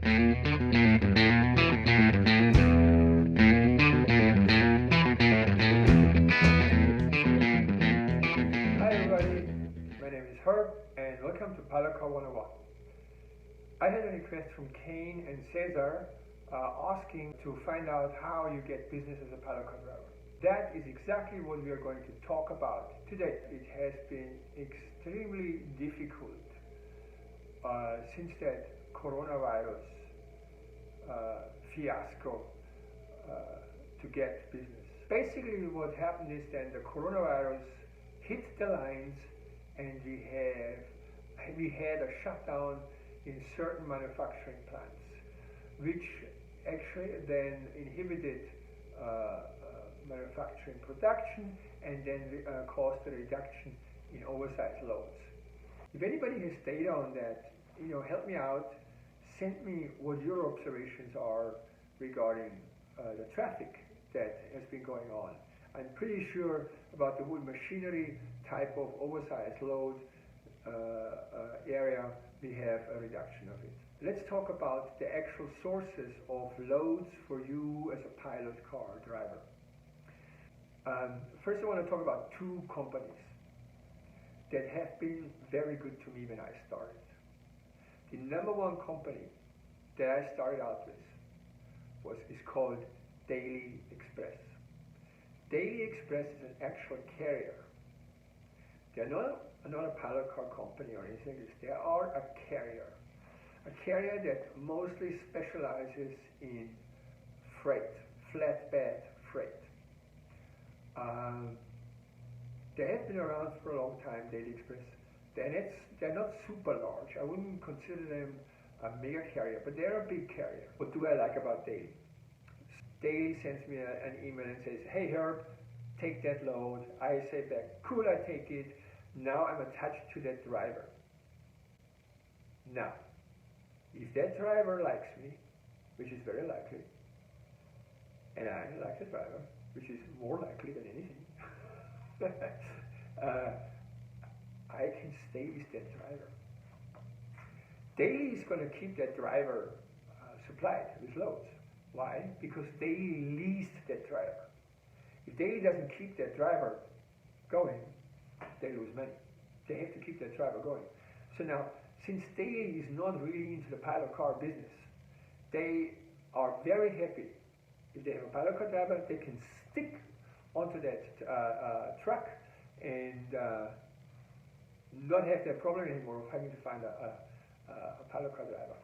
everybody, my name is Herb and welcome to Pilot Car 101. I had a request from Kane and Cesar asking to find out how you get business as a pilot car driver. That is exactly what we are going to talk about today. It has been extremely difficult since that coronavirus fiasco to get business. Basically what happened is that the coronavirus hit the lines and we had a shutdown in certain manufacturing plants, which actually then inhibited manufacturing production and then caused a reduction in oversized loads. If anybody has data on that, help me out, send me what your observations are regarding the traffic that has been going on. I'm pretty sure about the whole machinery type of oversized load area, we have a reduction of it. Let's talk about the actual sources of loads for you as a pilot car driver. First I want to talk about two companies that have been very good to me when I started. The number one company that I started out with is called Daily Express. Daily Express is an actual carrier. They're not a pilot car company or anything. They are a carrier that mostly specializes in freight, flatbed freight. They have been around for a long time, Daily Express. They're not super large. I wouldn't consider them a mega carrier, but they're a big carrier. What do I like about Daily? Daily sends me an email and says, hey Herb, take that load. I say back, cool, I take it. Now I'm attached to that driver. Now, if that driver likes me, which is very likely, and I like the driver, which is more likely than anything, I can stay with that driver. Daily is going to keep that driver supplied with loads. Why? Because Daily leased that driver. If Daily doesn't keep that driver going, they lose money. They have to keep that driver going. So now, since Daily is not really into the pilot car business, they are very happy. If they have a pilot car driver, they can stick onto that truck and not have that problem anymore of having to find a pilot car driver.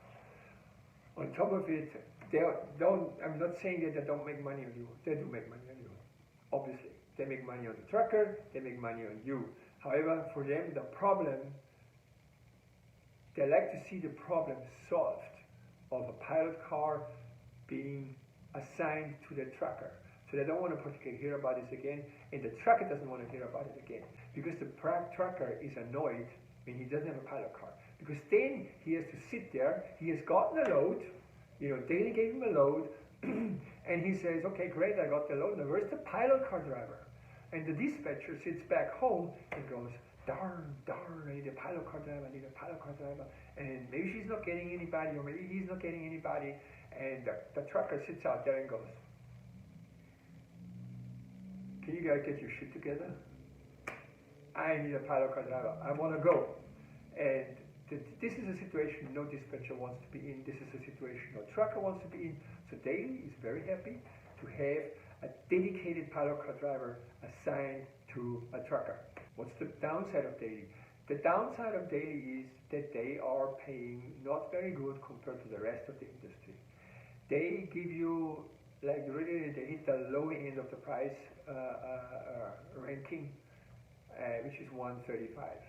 On top of it, I'm not saying that they don't make money on you. They do make money on you, obviously. They make money on the trucker, they make money on you. However, for them, the problem, they like to see the problem solved of a pilot car being assigned to the trucker. So they don't want to particularly hear about this again, and the trucker doesn't want to hear about it again, because the trucker is annoyed when he doesn't have a pilot car. Because then he has to sit there, he has gotten a load, Daily gave him a load, and he says, okay, great, I got the load, now where's the pilot car driver? And the dispatcher sits back home and goes, darn, I need a pilot car driver, and maybe she's not getting anybody, or maybe he's not getting anybody, and the trucker sits out there and goes, can you guys get your shit together? I need a pilot car driver, I want to go. And this is a situation no dispatcher wants to be in. This is a situation no trucker wants to be in. So Daily is very happy to have a dedicated pilot car driver assigned to a trucker. What's the downside of Daily? The downside of Daily is that they are paying not very good compared to the rest of the industry. They give you, like really, they hit the low end of the price ranking, which is 135.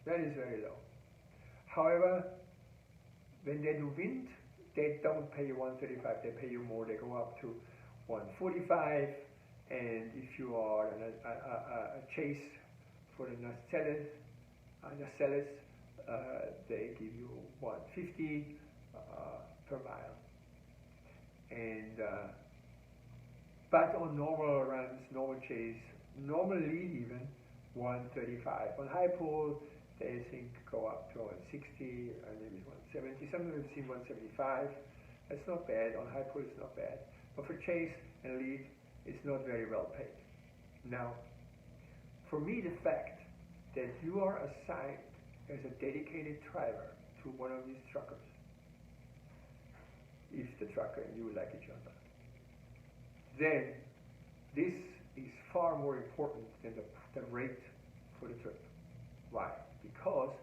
That is very low. However, when they do wind, they don't pay you 135, they pay you more. They go up to 145, and if you are a chase for the nacelles, they give you 150 per mile. And but on normal runs, normal chase, normal lead even, 135. On high pull, they think go up to 160 and maybe 170. sometimes we've seen 175. That's not bad. On high pull, it's not bad. But for chase and lead, it's not very well paid. Now, for me, the fact that you are assigned as a dedicated driver to one of these truckers, if the trucker and you like each other, then this is far more important than the rate for the trip. Why? Because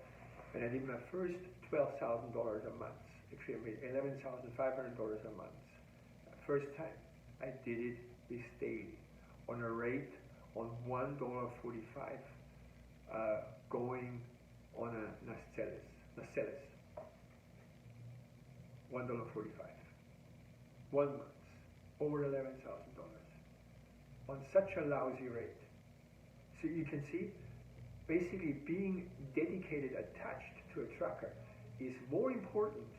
when I did my first $12,000 a month, actually I made $11,500 a month, first time I did it with daily on a rate on $1.45 going on a Nacelles. $1.45. 1 month, over $11,000 on such a lousy rate. So you can see, basically being dedicated, attached to a trucker is more important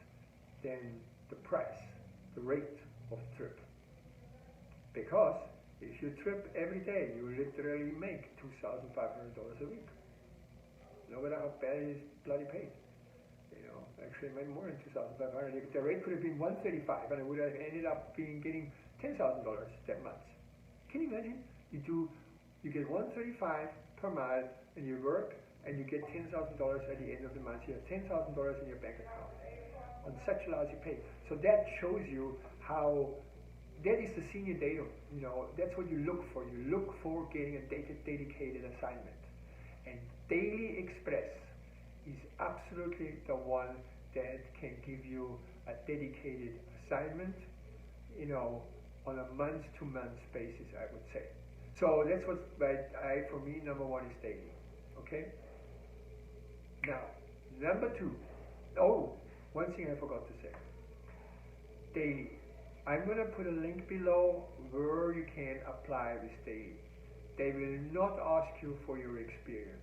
than the price, the rate of the trip. Because if you trip every day, you literally make $2,500 a week. No matter how bad it is bloody paid. You know, actually I made more than $2,500. The rate could have been $135 and I would have ended up getting $10,000 that month. Can you imagine? You get $135 per mile and you work and you get $10,000 at the end of the month. You have $10,000 in your bank account on such lousy pay. So that shows you how that is the senior datum. You know, that's what you look for. You look for getting a dedicated assignment. And Daily Express is absolutely the one that can give you a dedicated assignment, you know, on a month-to-month basis, I would say. So that's what for me, number one is daily. Okay? Now, number two. Oh, one thing I forgot to say. Daily. I'm going to put a link below where you can apply with daily. They will not ask you for your experience.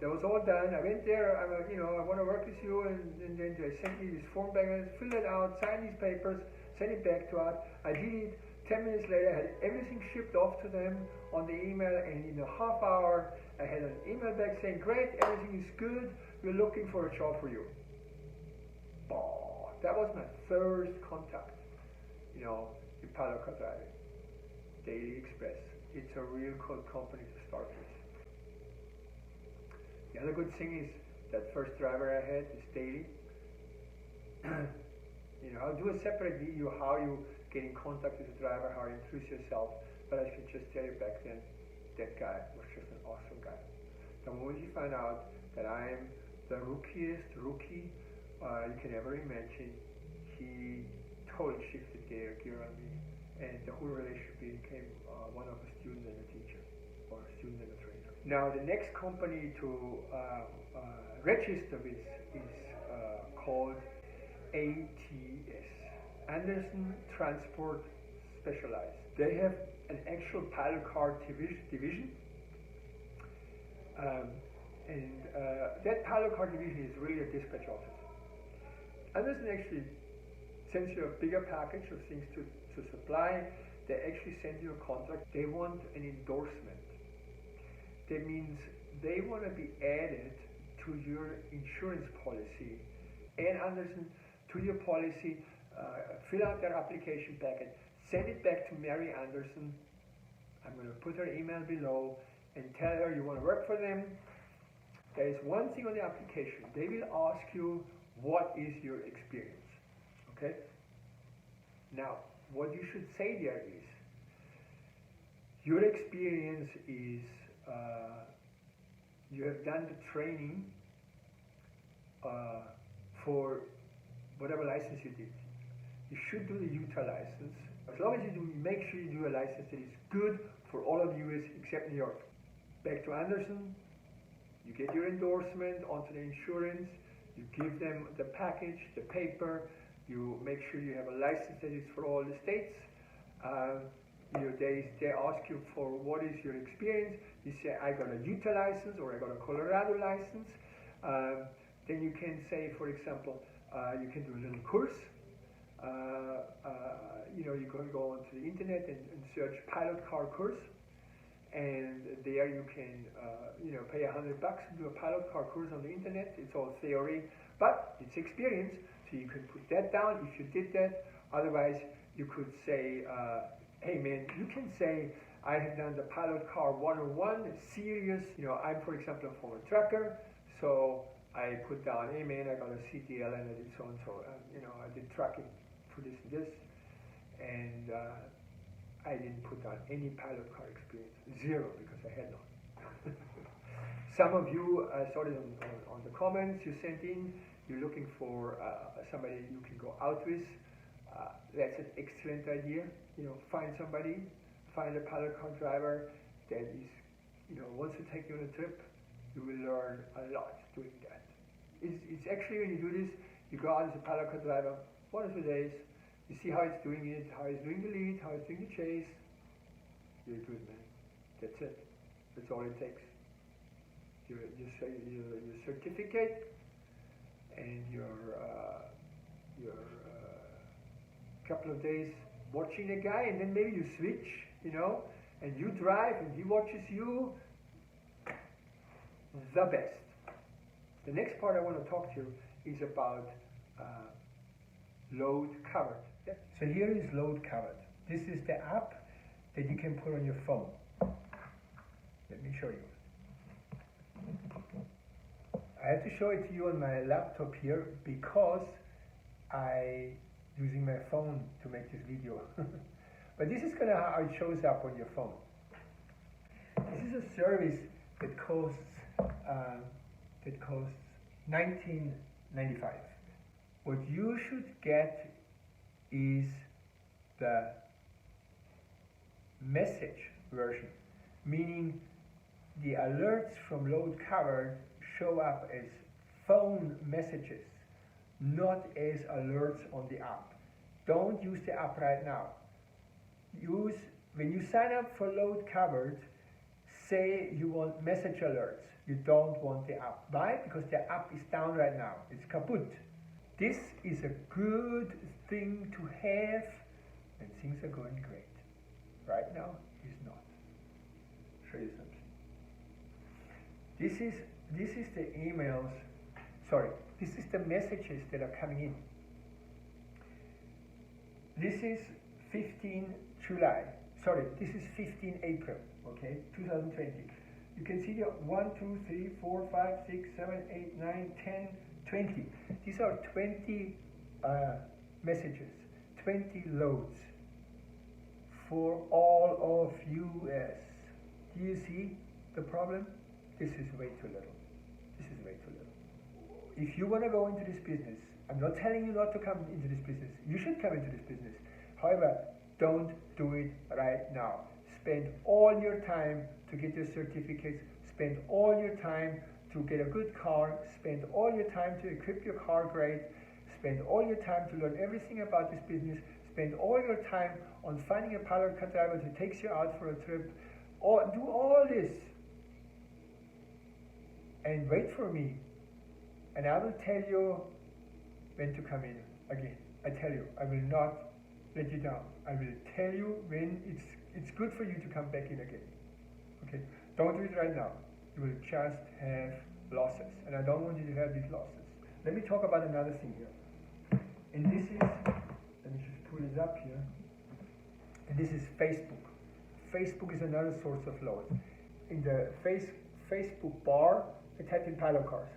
That was all done. I went there. I want to work with you, and then they sent me this form back. I fill it out, sign these papers, send it back to us. I did it. 10 minutes later, I had everything shipped off to them on the email, and in a half hour, I had an email back saying, "Great, everything is good. We're looking for a job for you." Oh, that was my first contact, you know, in pilot car driving. Daily Express. It's a real good company to start with. The other good thing is that first driver I had is daily. You know, I'll do a separate video how you get in contact with the driver, how you introduce yourself, but I should just tell you back then, that guy was just an awesome guy. The moment you find out that I'm the rookie you can ever imagine, he totally shifted gear on me, and the whole relationship became one of a student and a teacher, or a student and a trainer. Now the next company to register with is called ATS, Anderson Transport Specialized. They have an actual pilot car division, and that pilot car division is really a dispatch office. Anderson actually sends you a bigger package of things to supply. They actually send you a contract. They want an endorsement. That means they want to be added to your insurance policy. Add Anderson to your policy, fill out their application packet, send it back to Mary Anderson. I'm going to put her email below and tell her you want to work for them. There is one thing on the application. They will ask you, what is your experience? Okay? Now, what you should say there is, your experience is you have done the training for whatever license you did. You should do the Utah license. As long as you do, make sure you do a license that is good for all of the US except New York. Back to Anderson, you get your endorsement onto the insurance, you give them the package, the paper, you make sure you have a license that is for all the states. They ask you for what is your experience. You say, I got a Utah license or I got a Colorado license. Then you can say, for example, you can do a little course. You can go onto the internet and search pilot car course, and there you can pay $100 to do a pilot car course on the internet. It's all theory, but it's experience. So you could put that down if you did that. Otherwise, you could say, hey man, you can say, I have done the pilot car 101, serious. I'm, for example, a former trucker, so I put down, hey man, I got a CTL and I did so and so. I did trucking for this and this, and I didn't put down any pilot car experience, zero, because I had none. Some of you saw it on the comments you sent in. You're looking for somebody you can go out with. That's an excellent idea. Find somebody, find a pilot car driver that is, once you take you on a trip, you will learn a lot doing that. It's actually, when you do this, you go out as a pilot car driver 1 or 2 days, you see how it's doing it, how it's doing the lead, how it's doing the chase. You're good, man. That's it. That's all it takes. Your certificate and your couple of days watching a guy, and then maybe you switch, and you drive and he watches you. The best. The next part I want to talk to you is about load covered. So here is load covered. This is the app that you can put on your phone. Let me show you. I have to show it to you on my laptop here because I'm using my phone to make this video. But this is kind of how it shows up on your phone. This is a service that costs $19.95. What you should get is the message version, meaning the alerts from load covered show up as phone messages, not as alerts on the app. Don't use the app right now. When you sign up for load covered, say you want message alerts. You don't want the app. Why? Because the app is down right now. It's kaput. This is a good thing to have when things are going great. Right now, it's not. Show you something. This is the emails. Sorry, this is the messages that are coming in. This is 15 July. Sorry, this is 15 April. Okay, 2020. You can see here 1, 2, 3, 4, 5, 6, 7, 8, 9, 10, 20. These are 20 messages, 20 loads for all of US. Do you see the problem? This is way too little. This is way too little. If you want to go into this business, I'm not telling you not to come into this business. You should come into this business. However, don't do it right now. Spend all your time to get your certificates. Spend all your time to get a good car. Spend all your time to equip your car great. Spend all your time to learn everything about this business. Spend all your time on finding a pilot car driver who takes you out for a trip. Do all this. And wait for me. And I will tell you when to come in again. I tell you, I will not let you down. I will tell you when it's good for you to come back in again. Okay? Don't do it right now. You will just have losses. And I don't want you to have these losses. Let me talk about another thing here. And this is, let me just pull this up here. And this is Facebook. Facebook is another source of load. In the Facebook bar, I typed in pilot cars.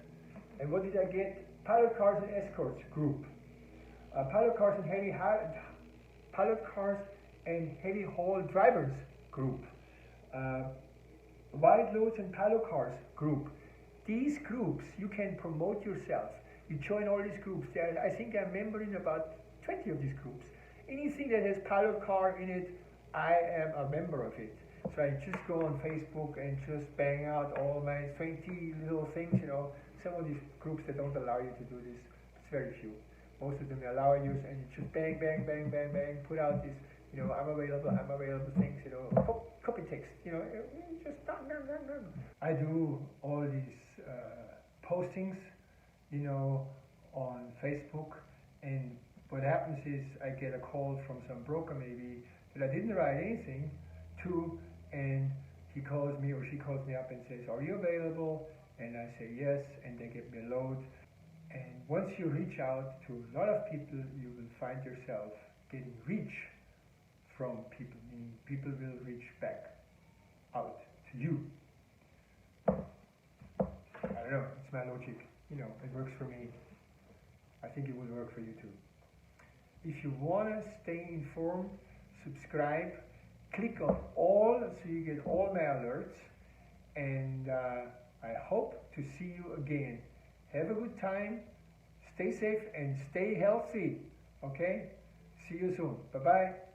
And what did I get? Pilot cars and escorts group. Pilot cars and heavy haul drivers group. Wide loads and pilot cars group. These groups, you can promote yourself. You join all these groups. I think I'm a member in about 20 of these groups. Anything that has pilot car in it, I am a member of it. So I just go on Facebook and just bang out all my 20 little things, Some of these groups that don't allow you to do this, it's very few. Most of them allow you, and you just bang, bang, bang, bang, bang, put out this, I'm available things, copy text, just done. I do all these postings, on Facebook, and what happens is I get a call from some broker maybe that I didn't write anything to, and he calls me or she calls me up and says, are you available? And I say yes, and they get me a load. And once you reach out to a lot of people, you will find yourself getting reach from people, meaning people will reach back out to you. I don't know, it's my logic. You know, it works for me. I think it will work for you too. If you want to stay informed, subscribe, click on all so you get all my alerts, and I hope to see you again. Have a good time, stay safe and stay healthy, okay? See you soon. Bye-bye.